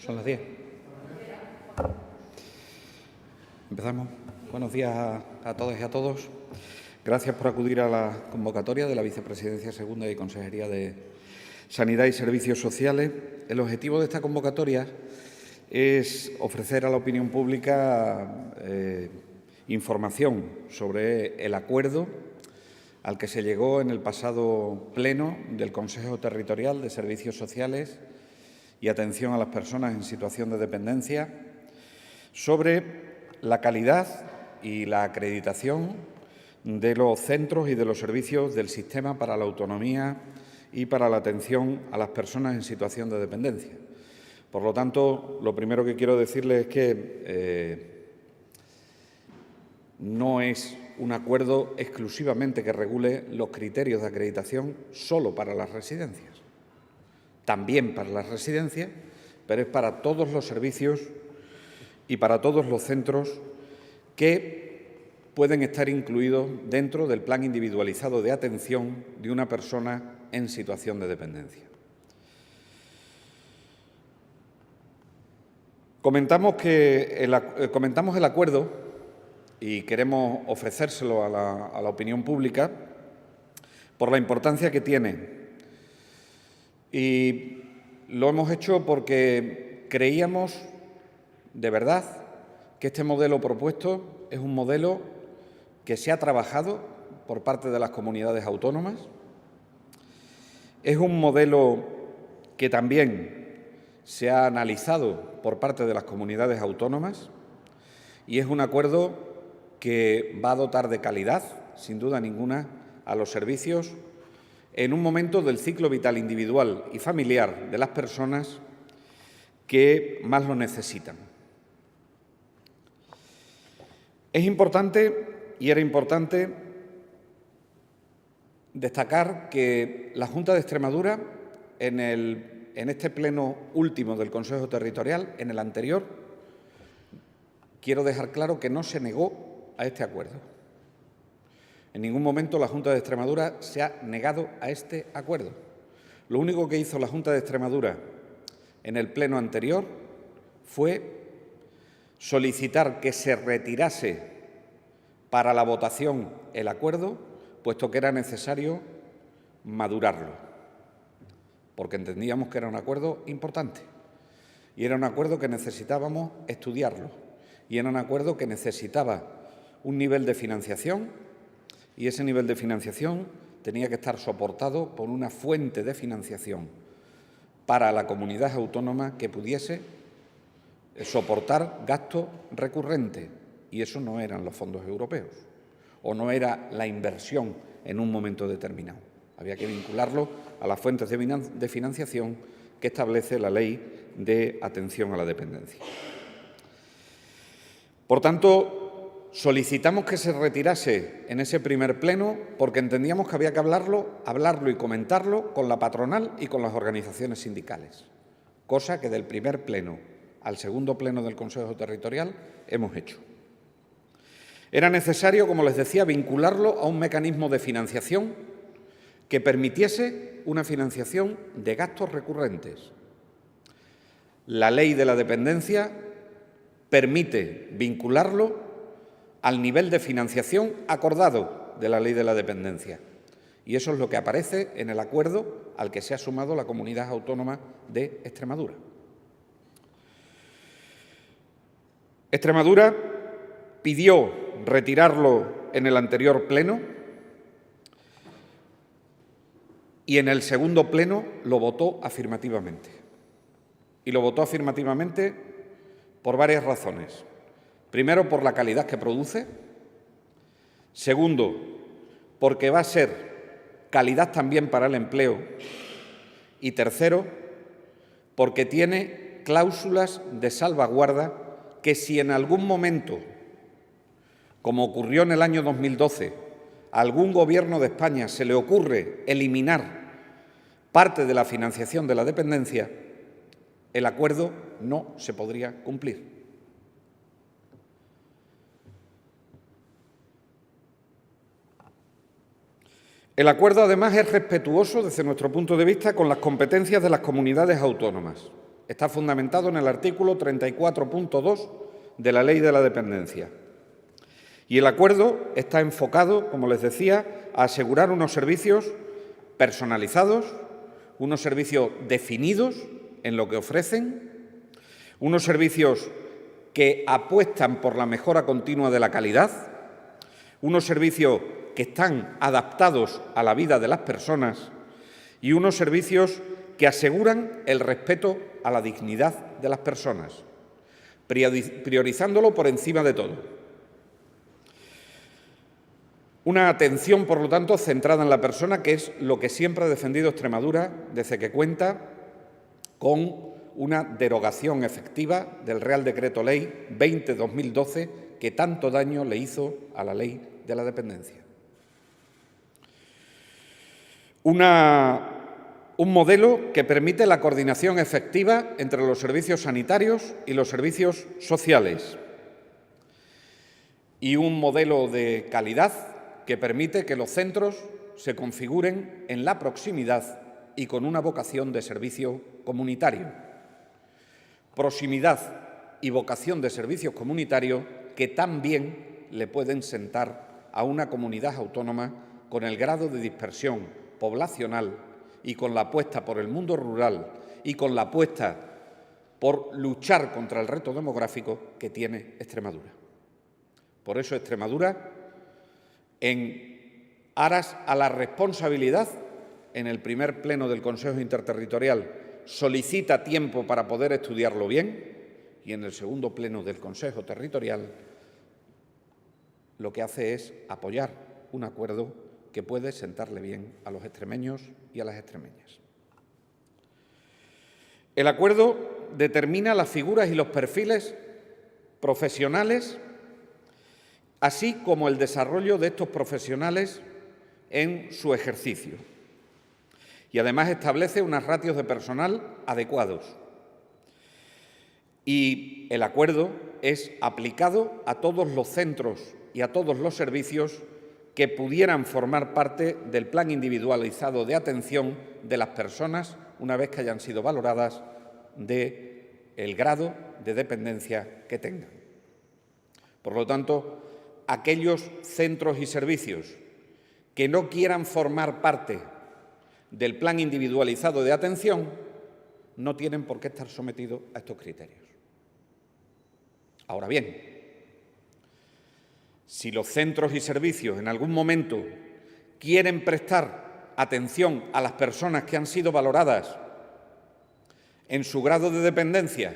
Son las 10. Empezamos. Buenos días a todas y a todos. Gracias por acudir a la convocatoria de la Vicepresidencia Segunda y Consejería de Sanidad y Servicios Sociales. El objetivo de esta convocatoria es ofrecer a la opinión pública información sobre el acuerdo al que se llegó en el pasado pleno del Consejo Territorial de Servicios Sociales y Atención a las Personas en Situación de Dependencia sobre la calidad y la acreditación de los centros y de los servicios del Sistema para la Autonomía y para la Atención a las Personas en Situación de Dependencia. Por lo tanto, lo primero que quiero decirles es que no es un acuerdo exclusivamente que regule los criterios de acreditación solo para las residencias. También para las residencias, pero es para todos los servicios y para todos los centros que pueden estar incluidos dentro del plan individualizado de atención de una persona en situación de dependencia. Comentamos el acuerdo y queremos ofrecérselo a la opinión pública por la importancia que tiene. Y lo hemos hecho porque creíamos, de verdad, que este modelo propuesto es un modelo que se ha trabajado por parte de las comunidades autónomas, es un modelo que también se ha analizado por parte de las comunidades autónomas y es un acuerdo que va a dotar de calidad, sin duda ninguna, a los servicios en un momento del ciclo vital individual y familiar de las personas que más lo necesitan. Es importante y era importante destacar que la Junta de Extremadura, en este pleno último del Consejo Territorial, en el anterior, quiero dejar claro que no se negó a este acuerdo. En ningún momento la Junta de Extremadura se ha negado a este acuerdo. Lo único que hizo la Junta de Extremadura en el pleno anterior fue solicitar que se retirase para la votación el acuerdo, puesto que era necesario madurarlo, porque entendíamos que era un acuerdo importante y era un acuerdo que necesitábamos estudiarlo y era un acuerdo que necesitaba un nivel de financiación y ese nivel de financiación tenía que estar soportado por una fuente de financiación para la comunidad autónoma que pudiese soportar gasto recurrente, y eso no eran los fondos europeos o no era la inversión en un momento determinado. Había que vincularlo a las fuentes de financiación que establece la Ley de Atención a la Dependencia. Por tanto, solicitamos que se retirase en ese primer pleno porque entendíamos que había que hablarlo y comentarlo con la patronal y con las organizaciones sindicales, cosa que del primer pleno al segundo pleno del Consejo Territorial hemos hecho. Era necesario, como les decía, vincularlo a un mecanismo de financiación que permitiese una financiación de gastos recurrentes. La Ley de la Dependencia permite vincularlo al nivel de financiación acordado de la Ley de la Dependencia. Y eso es lo que aparece en el acuerdo al que se ha sumado la Comunidad Autónoma de Extremadura. Extremadura pidió retirarlo en el anterior pleno y en el segundo pleno lo votó afirmativamente. Y lo votó afirmativamente por varias razones. Primero, por la calidad que produce. Segundo, porque va a ser calidad también para el empleo. Y tercero, porque tiene cláusulas de salvaguarda que si en algún momento, como ocurrió en el año 2012, a algún gobierno de España se le ocurre eliminar parte de la financiación de la dependencia, el acuerdo no se podría cumplir. El acuerdo, además, es respetuoso, desde nuestro punto de vista, con las competencias de las comunidades autónomas. está fundamentado en el artículo 34.2 de la Ley de la Dependencia. Y el acuerdo está enfocado, como les decía, a asegurar unos servicios personalizados, unos servicios definidos en lo que ofrecen, unos servicios que apuestan por la mejora continua de la calidad, unos servicios que están adaptados a la vida de las personas y unos servicios que aseguran el respeto a la dignidad de las personas, priorizándolo por encima de todo. Una atención, por lo tanto, centrada en la persona, que es lo que siempre ha defendido Extremadura desde que cuenta con una derogación efectiva del Real Decreto Ley 20/2012, que tanto daño le hizo a la Ley de la Dependencia. Un modelo que permite la coordinación efectiva entre los servicios sanitarios y los servicios sociales. Y un modelo de calidad que permite que los centros se configuren en la proximidad y con una vocación de servicio comunitario. Proximidad y vocación de servicios comunitarios que también le pueden sentar a una comunidad autónoma con el grado de dispersión poblacional y con la apuesta por el mundo rural y con la apuesta por luchar contra el reto demográfico que tiene Extremadura. Por eso Extremadura, en aras a la responsabilidad, en el primer pleno del Consejo Interterritorial solicita tiempo para poder estudiarlo bien y en el segundo pleno del Consejo Territorial lo que hace es apoyar un acuerdo que puede sentarle bien a los extremeños y a las extremeñas. El acuerdo determina las figuras y los perfiles profesionales, así como el desarrollo de estos profesionales en su ejercicio. Y además establece unas ratios de personal adecuados. Y el acuerdo es aplicado a todos los centros y a todos los servicios que pudieran formar parte del plan individualizado de atención de las personas una vez que hayan sido valoradas del grado de dependencia que tengan. Por lo tanto, aquellos centros y servicios que no quieran formar parte del plan individualizado de atención no tienen por qué estar sometidos a estos criterios. Ahora bien, si los centros y servicios en algún momento quieren prestar atención a las personas que han sido valoradas en su grado de dependencia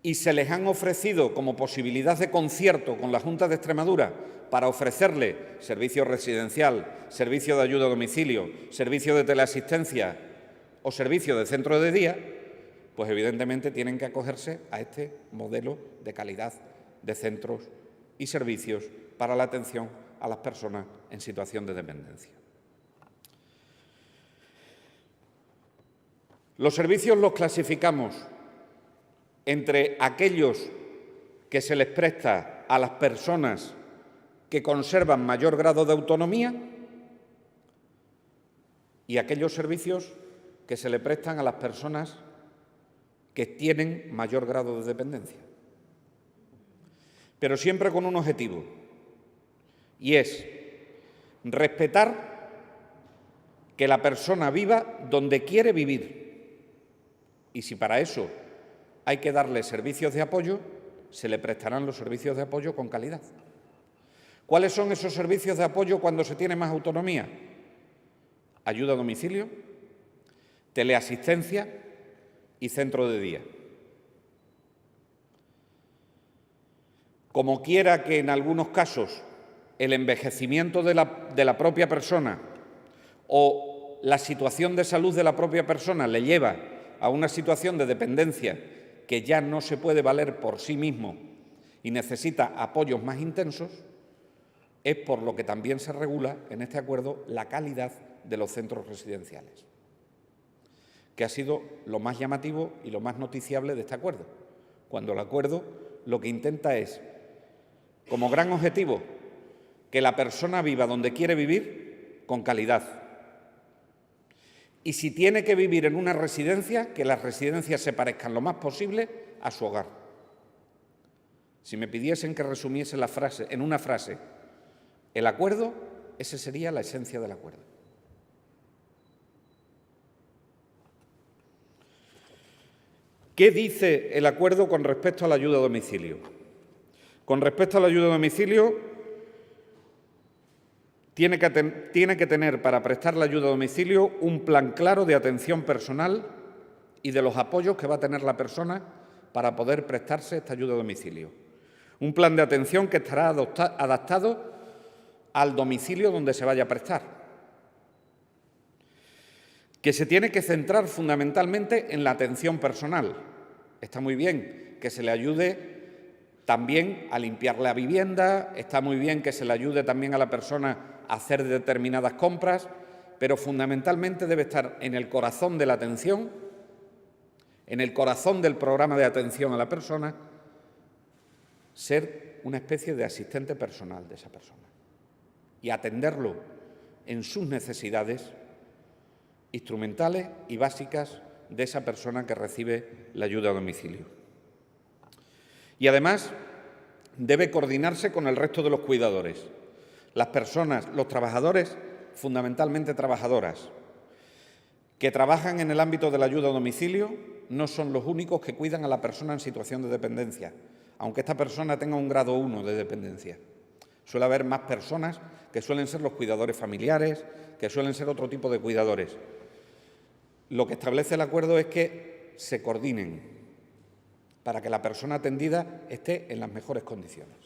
y se les han ofrecido como posibilidad de concierto con la Junta de Extremadura para ofrecerle servicio residencial, servicio de ayuda a domicilio, servicio de teleasistencia o servicio de centro de día, pues evidentemente tienen que acogerse a este modelo de calidad de centros y servicios para la atención a las personas en situación de dependencia. Los servicios los clasificamos entre aquellos que se les presta a las personas que conservan mayor grado de autonomía y aquellos servicios que se le prestan a las personas que tienen mayor grado de dependencia. Pero siempre con un objetivo, y es respetar que la persona viva donde quiere vivir. Y si para eso hay que darle servicios de apoyo, se le prestarán los servicios de apoyo con calidad. ¿Cuáles son esos servicios de apoyo cuando se tiene más autonomía? Ayuda a domicilio, teleasistencia y centro de día. Como quiera que en algunos casos el envejecimiento de la propia persona o la situación de salud de la propia persona le lleva a una situación de dependencia que ya no se puede valer por sí mismo y necesita apoyos más intensos, es por lo que también se regula en este acuerdo la calidad de los centros residenciales, que ha sido lo más llamativo y lo más noticiable de este acuerdo, cuando el acuerdo lo que intenta es, como gran objetivo, que la persona viva donde quiere vivir con calidad Y si tiene que vivir en una residencia, que las residencias se parezcan lo más posible a su hogar. Si me pidiesen que resumiese en una frase el acuerdo, esa sería la esencia del acuerdo. ¿Qué dice el acuerdo con respecto a la ayuda a domicilio? Con respecto a la ayuda a domicilio, tiene que tener para prestar la ayuda a domicilio un plan claro de atención personal y de los apoyos que va a tener la persona para poder prestarse esta ayuda a domicilio. Un plan de atención que estará adaptado al domicilio donde se vaya a prestar, que se tiene que centrar fundamentalmente en la atención personal. Está muy bien que se le ayude también a limpiar la vivienda, está muy bien que se le ayude también a la persona a hacer determinadas compras, pero fundamentalmente debe estar en el corazón de la atención, en el corazón del programa de atención a la persona, ser una especie de asistente personal de esa persona y atenderlo en sus necesidades instrumentales y básicas de esa persona que recibe la ayuda a domicilio. Y además debe coordinarse con el resto de los cuidadores. Las personas, los trabajadores, fundamentalmente trabajadoras, que trabajan en el ámbito de la ayuda a domicilio, no son los únicos que cuidan a la persona en situación de dependencia, aunque esta persona tenga un grado 1 de dependencia. Suele haber más personas que suelen ser los cuidadores familiares, que suelen ser otro tipo de cuidadores. Lo que establece el acuerdo es que se coordinen para que la persona atendida esté en las mejores condiciones.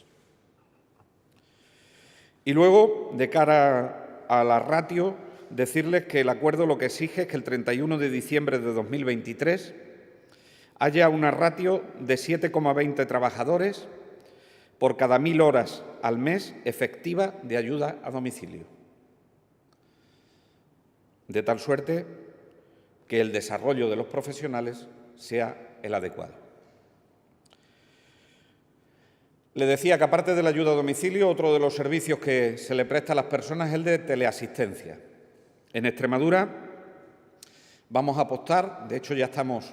Y luego, de cara a la ratio, decirles que el acuerdo lo que exige es que el 31 de diciembre de 2023 haya una ratio de 7,20 trabajadores por cada 1.000 horas al mes efectiva de ayuda a domicilio, de tal suerte que el desarrollo de los profesionales sea el adecuado. Le decía que, aparte de la ayuda a domicilio, otro de los servicios que se le presta a las personas es el de teleasistencia. En Extremadura vamos a apostar, de hecho ya estamos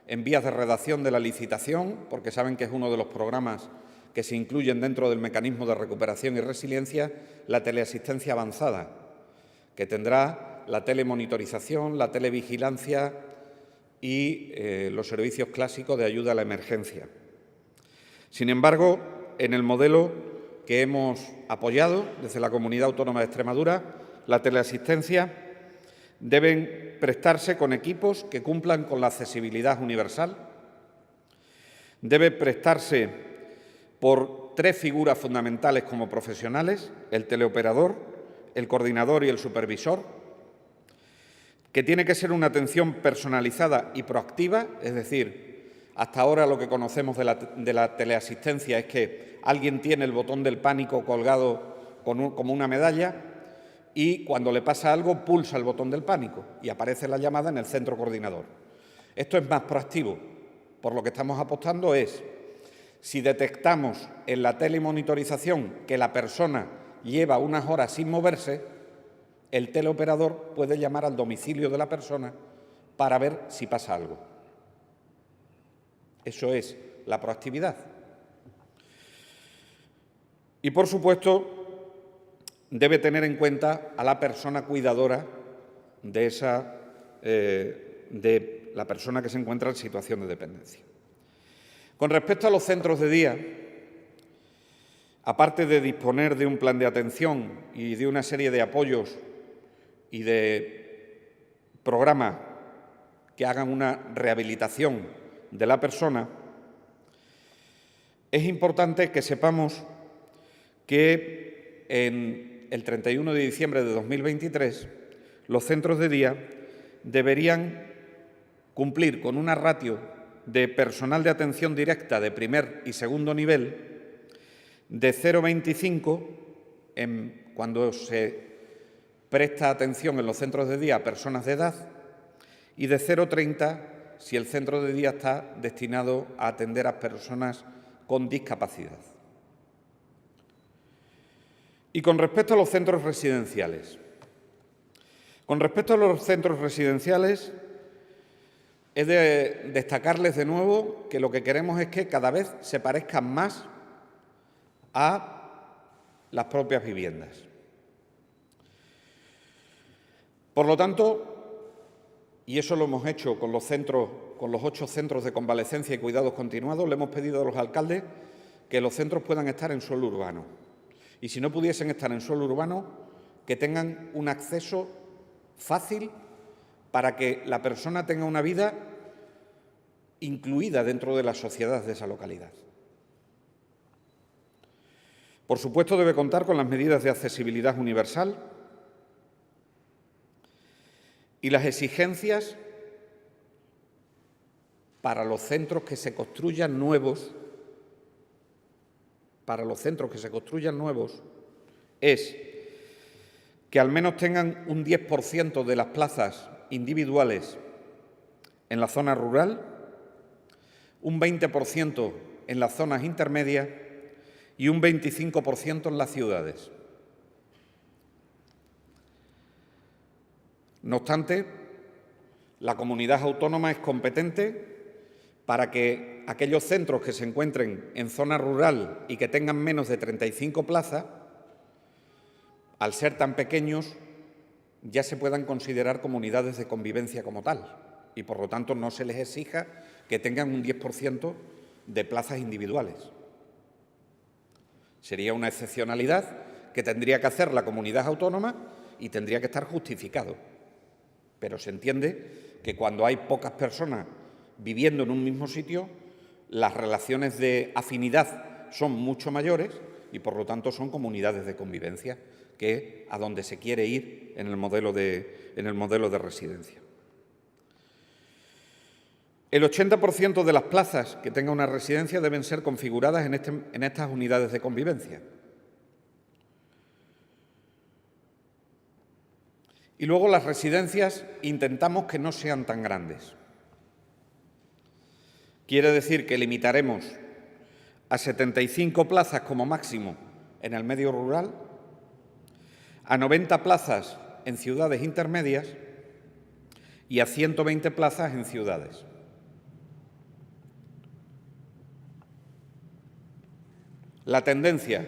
en vías de redacción de la licitación, porque saben que es uno de los programas que se incluyen dentro del mecanismo de recuperación y resiliencia, la teleasistencia avanzada, que tendrá la telemonitorización, la televigilancia y los servicios clásicos de ayuda a la emergencia. Sin embargo, en el modelo que hemos apoyado desde la Comunidad Autónoma de Extremadura, la teleasistencia deben prestarse con equipos que cumplan con la accesibilidad universal, debe prestarse por 3 figuras fundamentales como profesionales: el teleoperador, el coordinador y el supervisor, que tiene que ser una atención personalizada y proactiva, es decir, hasta ahora lo que conocemos de la teleasistencia es que alguien tiene el botón del pánico colgado como una medalla y cuando le pasa algo pulsa el botón del pánico y aparece la llamada en el centro coordinador. Esto es más proactivo. Por lo que estamos apostando es, si detectamos en la telemonitorización que la persona lleva unas horas sin moverse, el teleoperador puede llamar al domicilio de la persona para ver si pasa algo. Eso es la proactividad. Y, por supuesto, debe tener en cuenta a la persona cuidadora de la persona que se encuentra en situación de dependencia. Con respecto a los centros de día, aparte de disponer de un plan de atención y de una serie de apoyos y de programas que hagan una rehabilitación de la persona, es importante que sepamos que en el 31 de diciembre de 2023 los centros de día deberían cumplir con una ratio de personal de atención directa de primer y segundo nivel de 0,25 cuando se presta atención en los centros de día a personas de edad y de 0,30 si el centro de día está destinado a atender a personas con discapacidad. Y con respecto a los centros residenciales, Con respecto a los centros residenciales, he de destacarles de nuevo que lo que queremos es que cada vez se parezcan más a las propias viviendas. Por lo tanto, y eso lo hemos hecho con los 8 centros de convalecencia y cuidados continuados, le hemos pedido a los alcaldes que los centros puedan estar en suelo urbano. Y si no pudiesen estar en suelo urbano, que tengan un acceso fácil para que la persona tenga una vida incluida dentro de la sociedad de esa localidad. Por supuesto, debe contar con las medidas de accesibilidad universal y las exigencias para los centros que se construyan nuevos, es que al menos tengan un 10% de las plazas individuales en la zona rural, un 20% en las zonas intermedias y un 25% en las ciudades. No obstante, la comunidad autónoma es competente para que aquellos centros que se encuentren en zona rural y que tengan menos de 35 plazas, al ser tan pequeños, ya se puedan considerar comunidades de convivencia como tal y, por lo tanto, no se les exija que tengan un 10% de plazas individuales. Sería una excepcionalidad que tendría que hacer la comunidad autónoma y tendría que estar justificado. Pero se entiende que cuando hay pocas personas viviendo en un mismo sitio, las relaciones de afinidad son mucho mayores y, por lo tanto, son comunidades de convivencia, que es a donde se quiere ir en el modelo de residencia. El 80% de las plazas que tenga una residencia deben ser configuradas en estas unidades de convivencia. Y luego las residencias intentamos que no sean tan grandes. Quiere decir que limitaremos a 75 plazas como máximo en el medio rural, a 90 plazas en ciudades intermedias y a 120 plazas en ciudades. La tendencia,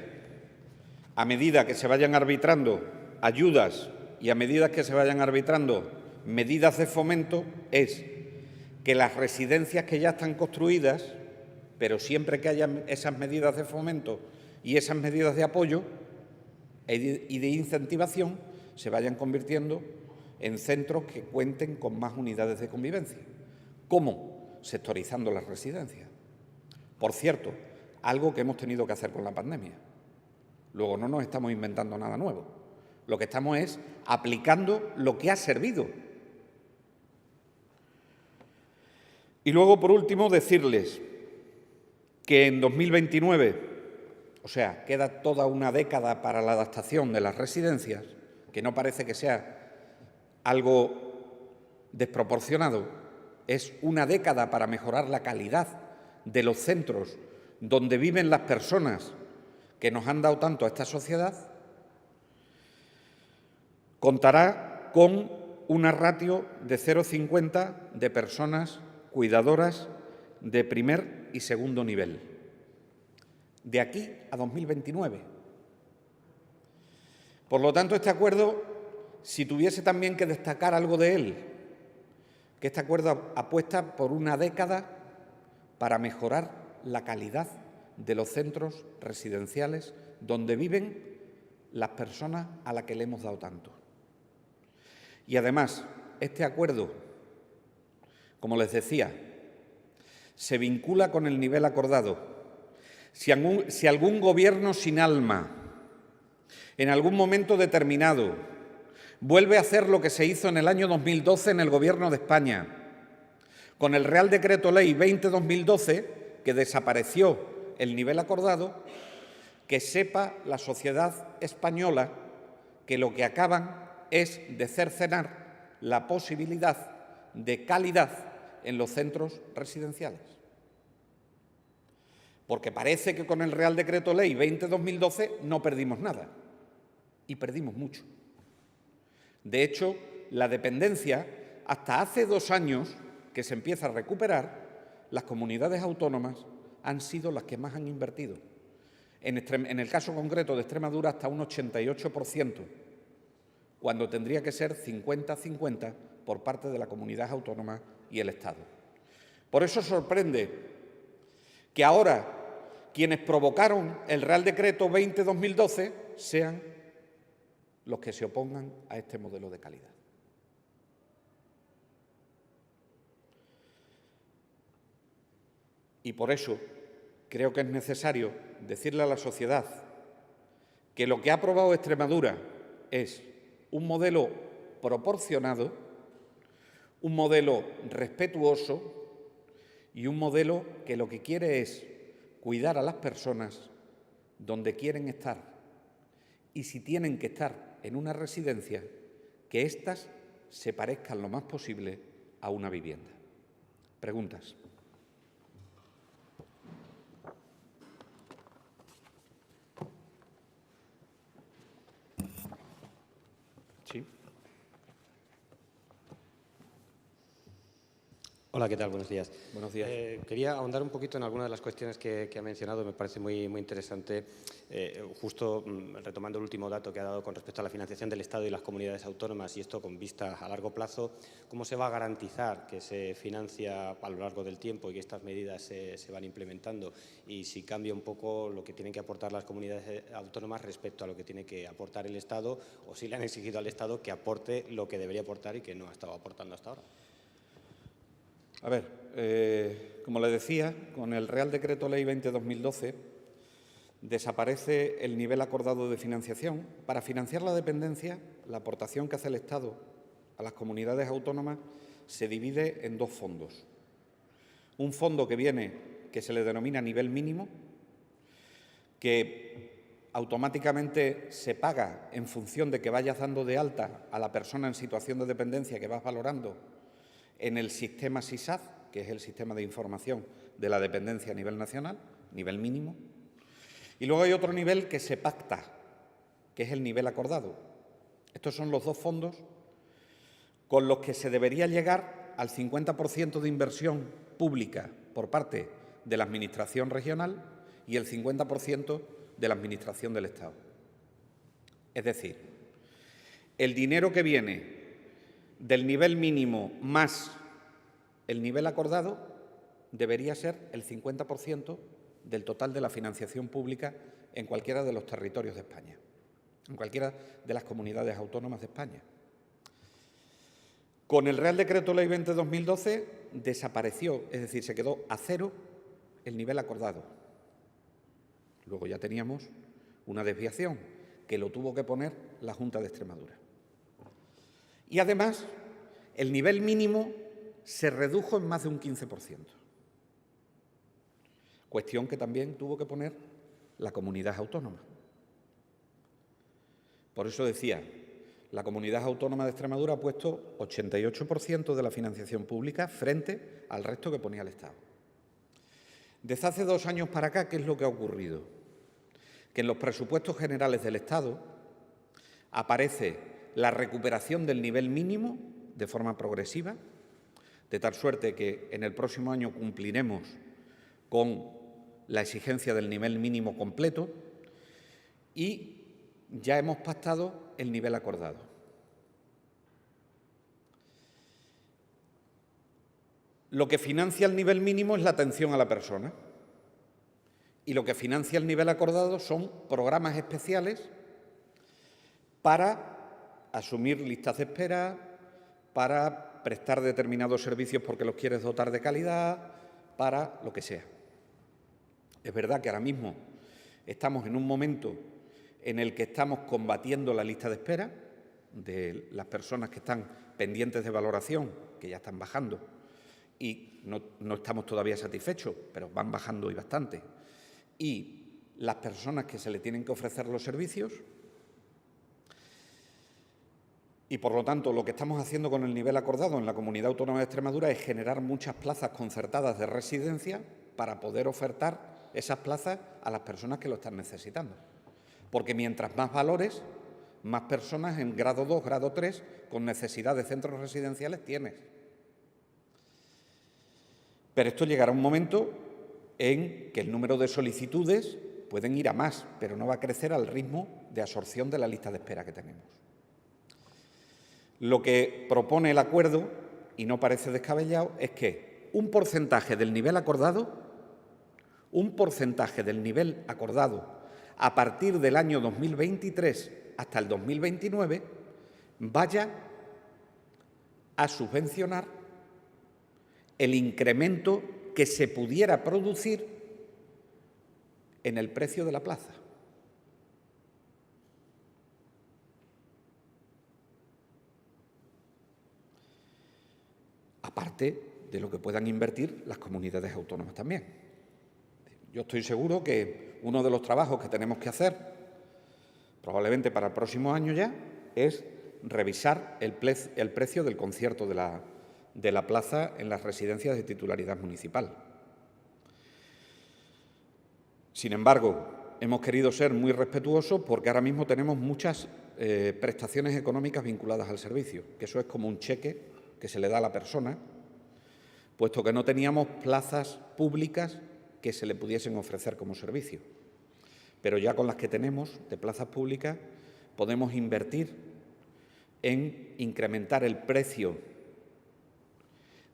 a medida que se vayan arbitrando ayudas y a medida que se vayan arbitrando medidas de fomento, es que las residencias que ya están construidas, pero siempre que haya esas medidas de fomento y esas medidas de apoyo y de incentivación, se vayan convirtiendo en centros que cuenten con más unidades de convivencia. ¿Cómo? Sectorizando las residencias. Por cierto, algo que hemos tenido que hacer con la pandemia. Luego no nos estamos inventando nada nuevo. Lo que estamos es aplicando lo que ha servido. Y luego, por último, decirles que en 2029, o sea, queda toda una década para la adaptación de las residencias, que no parece que sea algo desproporcionado, es una década para mejorar la calidad de los centros donde viven las personas que nos han dado tanto a esta sociedad, contará con una ratio de 0,50 de personas cuidadoras de primer y segundo nivel, de aquí a 2029. Por lo tanto, este acuerdo, si tuviese también que destacar algo de él, que este acuerdo apuesta por una década para mejorar la calidad de los centros residenciales donde viven las personas a las que le hemos dado tanto. Y además, este acuerdo, como les decía, se vincula con el nivel acordado. Si algún gobierno sin alma, en algún momento determinado, vuelve a hacer lo que se hizo en el año 2012 en el Gobierno de España, con el Real Decreto Ley 20-2012, que desapareció el nivel acordado, que sepa la sociedad española que lo que acaban es de cercenar la posibilidad de calidad en los centros residenciales. Porque parece que con el Real Decreto Ley 20-2012 no perdimos nada, y perdimos mucho. De hecho, la dependencia, hasta hace 2 años que se empieza a recuperar, las comunidades autónomas han sido las que más han invertido. En el caso concreto de Extremadura, hasta un 88%, cuando tendría que ser 50-50 por parte de la comunidad autónoma y el Estado. Por eso sorprende que ahora quienes provocaron el Real Decreto 20-2012 sean los que se opongan a este modelo de calidad. Y por eso creo que es necesario decirle a la sociedad que lo que ha aprobado Extremadura es un modelo proporcionado, un modelo respetuoso y un modelo que lo que quiere es cuidar a las personas donde quieren estar. Y si tienen que estar en una residencia, que éstas se parezcan lo más posible a una vivienda. Preguntas. Sí. Hola, ¿qué tal? Buenos días. Buenos días. Quería ahondar un poquito en algunas de las cuestiones que ha mencionado. Me parece muy interesante, justo retomando el último dato que ha dado con respecto a la financiación del Estado y las comunidades autónomas, y esto con vista a largo plazo. ¿Cómo se va a garantizar que se financia a lo largo del tiempo y que estas medidas se van implementando? Y si cambia un poco lo que tienen que aportar las comunidades autónomas respecto a lo que tiene que aportar el Estado, o si le han exigido al Estado que aporte lo que debería aportar y que no ha estado aportando hasta ahora. A ver, como le decía, con el Real Decreto Ley 20-2012 desaparece el nivel acordado de financiación. Para financiar la dependencia, la aportación que hace el Estado a las comunidades autónomas se divide en 2 fondos. Un fondo que se le denomina nivel mínimo, que automáticamente se paga en función de que vayas dando de alta a la persona en situación de dependencia que vas valorando en el sistema SISAD, que es el sistema de información de la dependencia a nivel nacional, nivel mínimo. Y luego hay otro nivel que se pacta, que es el nivel acordado. Estos son los 2 fondos con los que se debería llegar al 50% de inversión pública por parte de la Administración regional y el 50% de la Administración del Estado. Es decir, el dinero que viene del nivel mínimo más el nivel acordado debería ser el 50% del total de la financiación pública en cualquiera de los territorios de España, en cualquiera de las comunidades autónomas de España. Con el Real Decreto Ley 20-2012 desapareció, es decir, se quedó a 0 el nivel acordado. Luego ya teníamos una desviación que lo tuvo que poner la Junta de Extremadura. Y además, el nivel mínimo se redujo en más de un 15%. Cuestión que también tuvo que poner la comunidad autónoma. Por eso decía, la Comunidad Autónoma de Extremadura ha puesto 88% de la financiación pública frente al resto que ponía el Estado. Desde hace 2 años para acá, ¿qué es lo que ha ocurrido? Que en los presupuestos generales del Estado aparece la recuperación del nivel mínimo de forma progresiva, de tal suerte que en el próximo año cumpliremos con la exigencia del nivel mínimo completo y ya hemos pactado el nivel acordado. Lo que financia el nivel mínimo es la atención a la persona y lo que financia el nivel acordado son programas especiales para asumir listas de espera, para prestar determinados servicios porque los quieres dotar de calidad, para lo que sea. Es verdad que ahora mismo estamos en un momento en el que estamos combatiendo la lista de espera de las personas que están pendientes de valoración, que ya están bajando, y no estamos todavía satisfechos, pero van bajando y bastante, y las personas que se le tienen que ofrecer los servicios. Y, por lo tanto, lo que estamos haciendo con el nivel acordado en la Comunidad Autónoma de Extremadura es generar muchas plazas concertadas de residencia para poder ofertar esas plazas a las personas que lo están necesitando. Porque mientras más valores, más personas en grado 2, grado 3, con necesidad de centros residenciales tienes. Pero esto llegará un momento en que el número de solicitudes pueden ir a más, pero no va a crecer al ritmo de absorción de la lista de espera que tenemos. Lo que propone el acuerdo, y no parece descabellado, es que un porcentaje del nivel acordado a partir del año 2023 hasta el 2029 vaya a subvencionar el incremento que se pudiera producir en el precio de la plaza. Aparte de lo que puedan invertir las comunidades autónomas también. Yo estoy seguro que uno de los trabajos que tenemos que hacer, probablemente para el próximo año ya, es revisar el precio del concierto de la plaza en las residencias de titularidad municipal. Sin embargo, hemos querido ser muy respetuosos porque ahora mismo tenemos muchas prestaciones económicas vinculadas al servicio, que eso es como un cheque que se le da a la persona, puesto que no teníamos plazas públicas que se le pudiesen ofrecer como servicio. Pero ya con las que tenemos de plazas públicas podemos invertir en incrementar el precio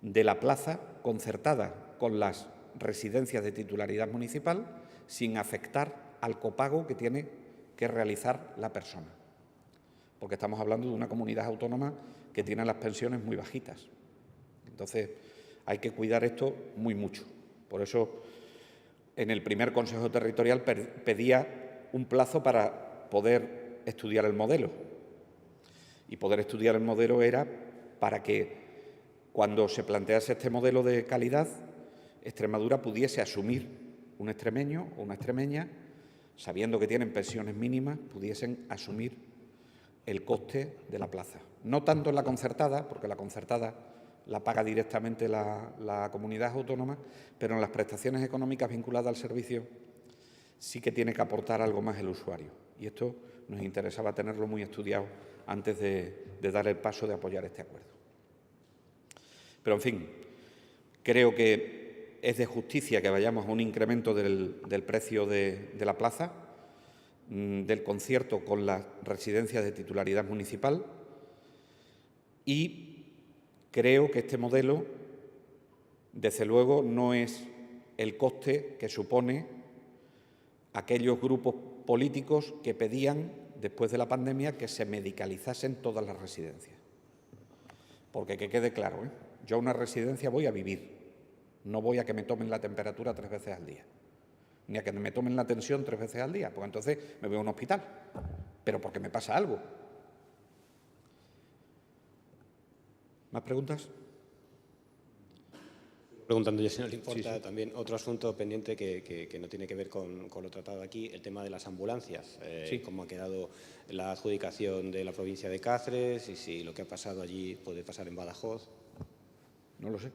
de la plaza concertada con las residencias de titularidad municipal sin afectar al copago que tiene que realizar la persona. Porque estamos hablando de una comunidad autónoma que tiene las pensiones muy bajitas. Entonces, hay que cuidar esto muy mucho. Por eso, en el primer Consejo Territorial pedía un plazo para poder estudiar el modelo. Y poder estudiar el modelo era para que, cuando se plantease este modelo de calidad, Extremadura pudiese asumir un extremeño o una extremeña, sabiendo que tienen pensiones mínimas, pudiesen asumir el coste de la plaza. No tanto en la concertada, porque la concertada la paga directamente la comunidad autónoma, pero en las prestaciones económicas vinculadas al servicio sí que tiene que aportar algo más el usuario. Y esto nos interesaba tenerlo muy estudiado antes de dar el paso de apoyar este acuerdo. Pero, en fin, creo que es de justicia que vayamos a un incremento del precio de la plaza, del concierto con las residencias de titularidad municipal, y creo que este modelo, desde luego, no es el coste que supone aquellos grupos políticos que pedían, después de la pandemia, que se medicalizasen todas las residencias. Porque que quede claro, yo a una residencia voy a vivir, no voy a que me tomen la temperatura 3 veces al día, ni a que me tomen la tensión 3 veces al día, porque entonces me voy a un hospital, pero porque me pasa algo. ¿Más preguntas? Preguntando yo, si no le importa, sí. También otro asunto pendiente que no tiene que ver con lo tratado aquí, el tema de las ambulancias. Sí. ¿Cómo ha quedado la adjudicación de la provincia de Cáceres y si lo que ha pasado allí puede pasar en Badajoz? No lo sé.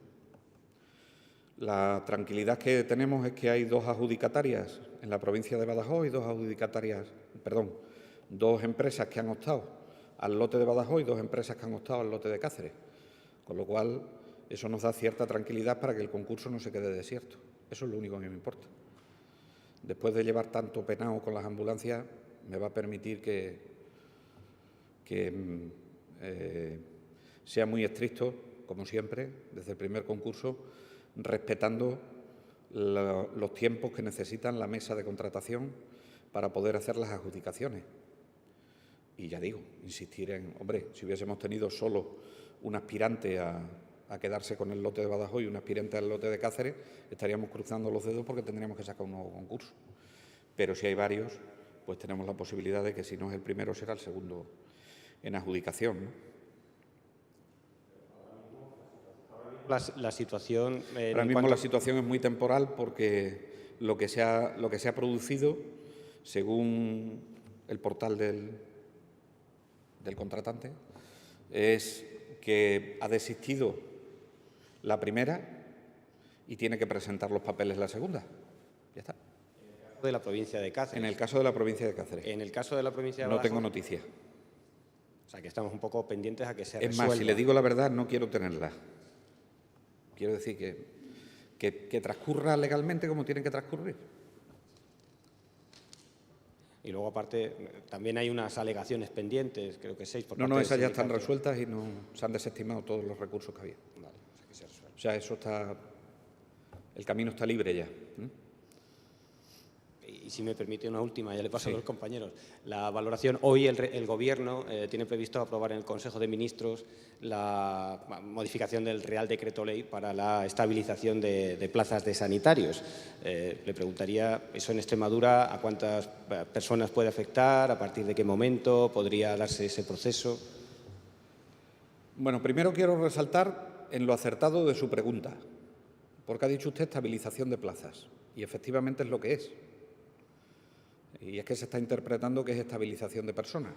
La tranquilidad que tenemos es que hay 2 adjudicatarias en la provincia de Badajoz y 2 empresas que han optado al lote de Badajoz y 2 empresas que han optado al lote de Cáceres. Con lo cual, eso nos da cierta tranquilidad para que el concurso no se quede desierto. Eso es lo único que me importa. Después de llevar tanto penao con las ambulancias, me va a permitir que sea muy estricto, como siempre, desde el primer concurso, respetando los tiempos que necesitan la mesa de contratación para poder hacer las adjudicaciones. Y ya digo, insistir en, hombre, si hubiésemos tenido solo un aspirante a quedarse con el lote de Badajoz y un aspirante al lote de Cáceres, estaríamos cruzando los dedos porque tendríamos que sacar un nuevo concurso. Pero si hay varios, pues tenemos la posibilidad de que si no es el primero, será el segundo en adjudicación, ¿no? La situación... Ahora mismo la situación es muy temporal porque lo que se ha producido, según el portal del contratante, es que ha desistido la primera y tiene que presentar los papeles la segunda. Ya está. De la provincia de Cáceres. En el caso de la provincia de Cáceres. En el caso de la provincia de no Badajoz, tengo noticia. sea, que estamos un poco pendientes a que se Es resuelva. más, si le digo la verdad, no quiero tenerla. Quiero decir que transcurra legalmente como tienen que transcurrir. Y luego, aparte, también hay unas alegaciones pendientes, creo que 6 por No, parte no, del esas ya están sindicato. resueltas y no se han desestimado todos los recursos que había. Vale, o sea, que se resuelve. O sea, eso está, el camino está libre ya. Y si me permite una última, ya le paso Sí. a los compañeros. La valoración, hoy el Gobierno tiene previsto aprobar en el Consejo de Ministros la modificación del Real Decreto Ley para la estabilización de plazas de sanitarios. Le preguntaría, eso en Extremadura, ¿a cuántas personas puede afectar? ¿A partir de qué momento podría darse ese proceso? Bueno, primero quiero resaltar en lo acertado de su pregunta, porque ha dicho usted estabilización de plazas, y efectivamente es lo que es. Y es que se está interpretando que es estabilización de personas,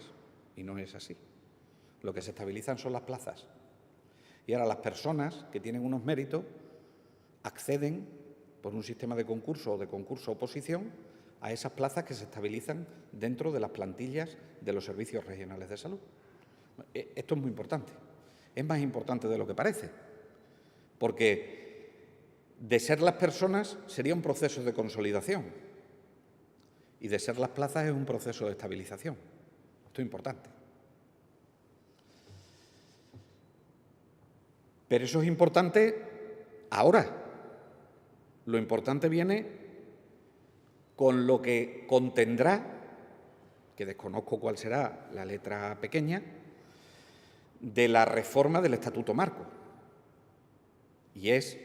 y no es así. Lo que se estabilizan son las plazas. Y ahora las personas que tienen unos méritos acceden por un sistema de concurso o de concurso-oposición a esas plazas que se estabilizan dentro de las plantillas de los servicios regionales de salud. Esto es muy importante. Es más importante de lo que parece, porque de ser las personas sería un proceso de consolidación y de ser las plazas es un proceso de estabilización. Esto es importante. Pero eso es importante ahora. Lo importante viene con lo que contendrá, que desconozco cuál será la letra pequeña, de la reforma del Estatuto Marco. Y es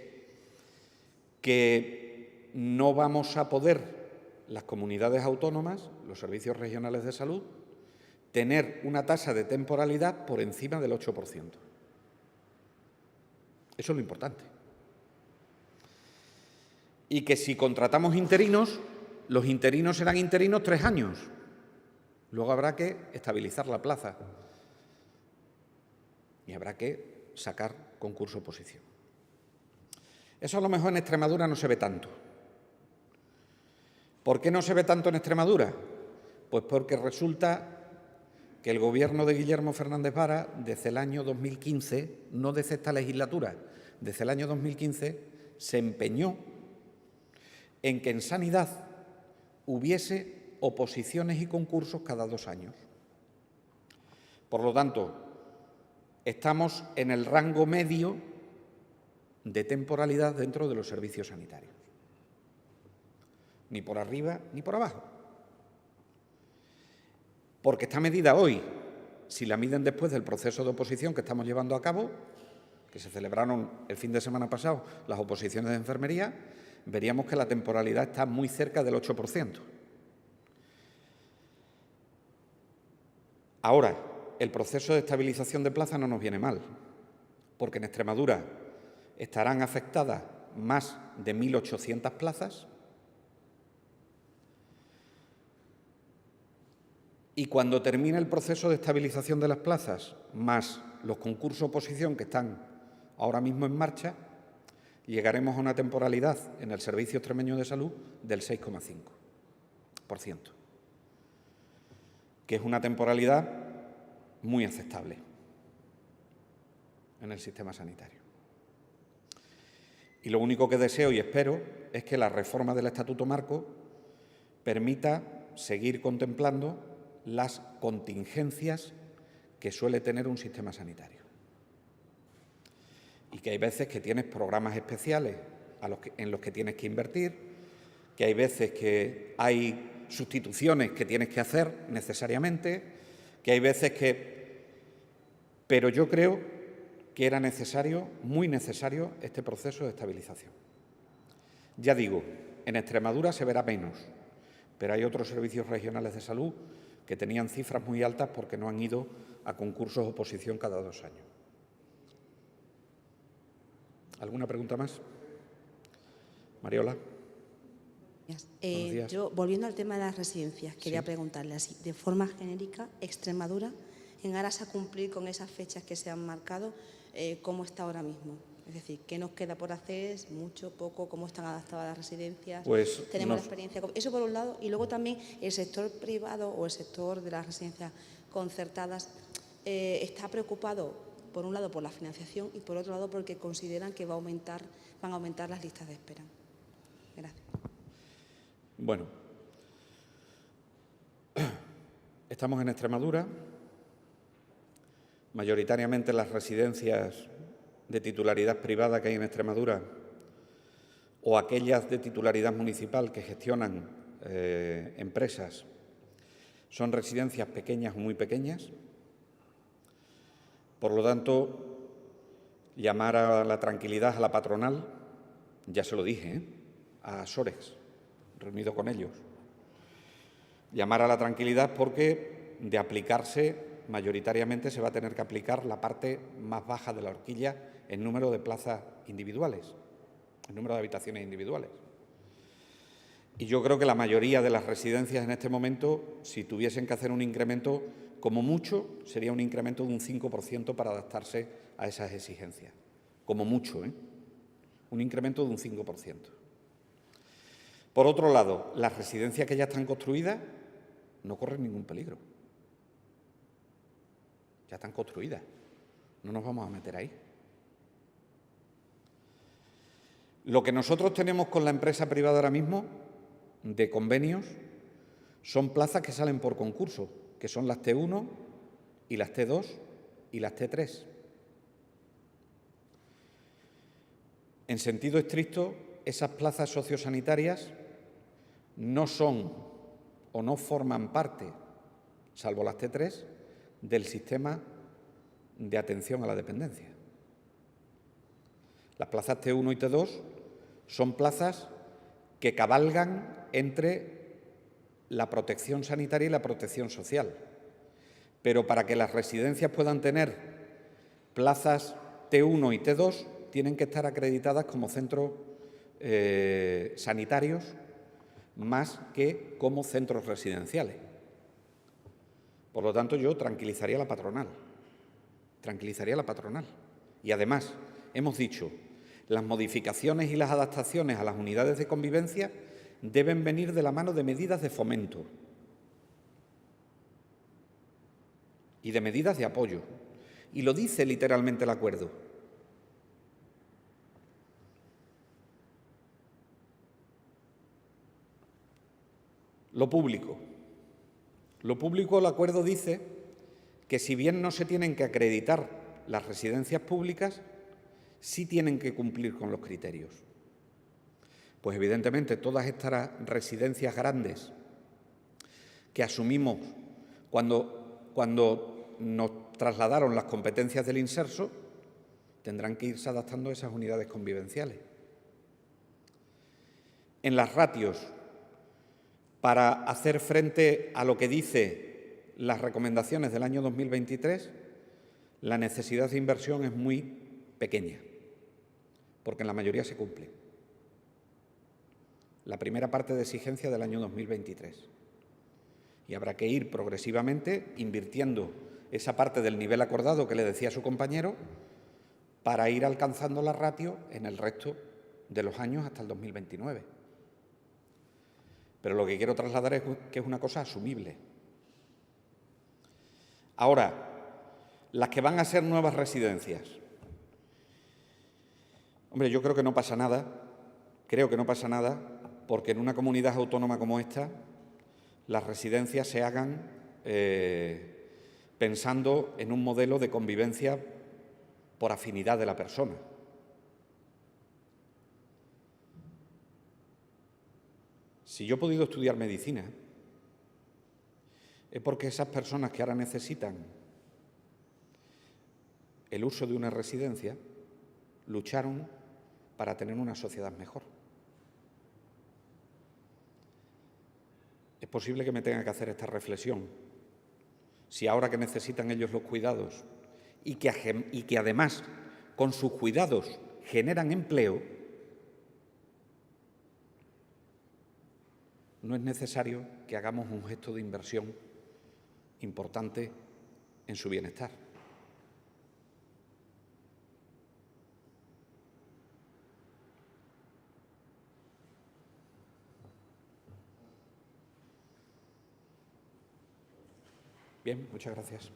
que no vamos a poder, las comunidades autónomas, los servicios regionales de salud, tener una tasa de temporalidad por encima del 8%. Eso es lo importante. Y que si contratamos interinos, los interinos serán interinos 3 años. Luego habrá que estabilizar la plaza y habrá que sacar concurso-oposición. Eso a lo mejor en Extremadura no se ve tanto. ¿Por qué no se ve tanto en Extremadura? Pues porque resulta que el Gobierno de Guillermo Fernández Vara, desde el año 2015, no desde esta legislatura, desde el año 2015, se empeñó en que en sanidad hubiese oposiciones y concursos cada 2 años. Por lo tanto, estamos en el rango medio de temporalidad dentro de los servicios sanitarios. Ni por arriba ni por abajo. Porque esta medida hoy, si la miden después del proceso de oposición que estamos llevando a cabo, que se celebraron el fin de semana pasado las oposiciones de enfermería, veríamos que la temporalidad está muy cerca del 8%. Ahora, el proceso de estabilización de plaza no nos viene mal, porque en Extremadura estarán afectadas más de 1.800 plazas y cuando termine el proceso de estabilización de las plazas, más los concursos de oposición que están ahora mismo en marcha, llegaremos a una temporalidad en el Servicio Extremeño de Salud del 6,5%, que es una temporalidad muy aceptable en el sistema sanitario. Y lo único que deseo y espero es que la reforma del Estatuto Marco permita seguir contemplando las contingencias que suele tener un sistema sanitario. Y que hay veces que tienes programas especiales en los que tienes que invertir, que hay veces que hay sustituciones que tienes que hacer necesariamente, que hay veces que... Pero yo creo que era necesario, muy necesario, este proceso de estabilización. Ya digo, en Extremadura se verá menos, pero hay otros servicios regionales de salud que tenían cifras muy altas porque no han ido a concursos de oposición cada 2 años. ¿Alguna pregunta más? Mariola. Buenos días. Yo, volviendo al tema de las residencias, quería Sí. preguntarle así, de forma genérica, Extremadura, en aras a cumplir con esas fechas que se han marcado, ¿cómo está ahora mismo? Es decir, ¿qué nos queda por hacer? ¿Es mucho, poco? ¿Cómo están adaptadas las residencias? Pues ¿Tenemos la experiencia? Eso por un lado. Y luego también el sector privado o el sector de las residencias concertadas, está preocupado, por un lado, por la financiación y, por otro lado, porque consideran que van a aumentar las listas de espera. Gracias. Bueno, estamos en Extremadura. Mayoritariamente las residencias de titularidad privada que hay en Extremadura o aquellas de titularidad municipal que gestionan empresas son residencias pequeñas o muy pequeñas. Por lo tanto, llamar a la tranquilidad a la patronal, ya se lo dije, a Sorex, reunido con ellos. Llamar a la tranquilidad porque de aplicarse, mayoritariamente se va a tener que aplicar la parte más baja de la horquilla en número de plazas individuales, en número de habitaciones individuales. Y yo creo que la mayoría de las residencias en este momento, si tuviesen que hacer un incremento, como mucho, sería un incremento de un 5% para adaptarse a esas exigencias. Como mucho, un incremento de un 5%. Por otro lado, las residencias que ya están construidas no corren ningún peligro. Ya están construidas. No nos vamos a meter ahí. Lo que nosotros tenemos con la empresa privada ahora mismo, de convenios, son plazas que salen por concurso, que son las T1 y las T2 y las T3. En sentido estricto, esas plazas sociosanitarias no son o no forman parte, salvo las T3, del sistema de atención a la dependencia. Las plazas T1 y T2 son plazas que cabalgan entre la protección sanitaria y la protección social. Pero para que las residencias puedan tener plazas T1 y T2, tienen que estar acreditadas como centros sanitarios más que como centros residenciales. Por lo tanto, yo tranquilizaría a la patronal. Tranquilizaría a la patronal. Y además, hemos dicho, las modificaciones y las adaptaciones a las unidades de convivencia deben venir de la mano de medidas de fomento y de medidas de apoyo. Y lo dice literalmente el acuerdo. Lo público. Lo público, el acuerdo dice que si bien no se tienen que acreditar las residencias públicas, sí tienen que cumplir con los criterios. Pues evidentemente todas estas residencias grandes que asumimos cuando nos trasladaron las competencias del Inserso, tendrán que irse adaptando a esas unidades convivenciales. En las ratios, para hacer frente a lo que dice las recomendaciones del año 2023, la necesidad de inversión es muy pequeña, porque en la mayoría se cumple. La primera parte de exigencia del año 2023. Y habrá que ir progresivamente invirtiendo esa parte del nivel acordado que le decía su compañero para ir alcanzando la ratio en el resto de los años hasta el 2029. Pero lo que quiero trasladar es que es una cosa asumible. Ahora, las que van a ser nuevas residencias. Hombre, yo creo que no pasa nada, porque en una comunidad autónoma como esta, las residencias se hagan pensando en un modelo de convivencia por afinidad de la persona. Si yo he podido estudiar medicina, es porque esas personas que ahora necesitan el uso de una residencia lucharon para tener una sociedad mejor. Es posible que me tenga que hacer esta reflexión. Si ahora que necesitan ellos los cuidados y que además con sus cuidados generan empleo, no es necesario que hagamos un gesto de inversión importante en su bienestar. Bien, muchas gracias.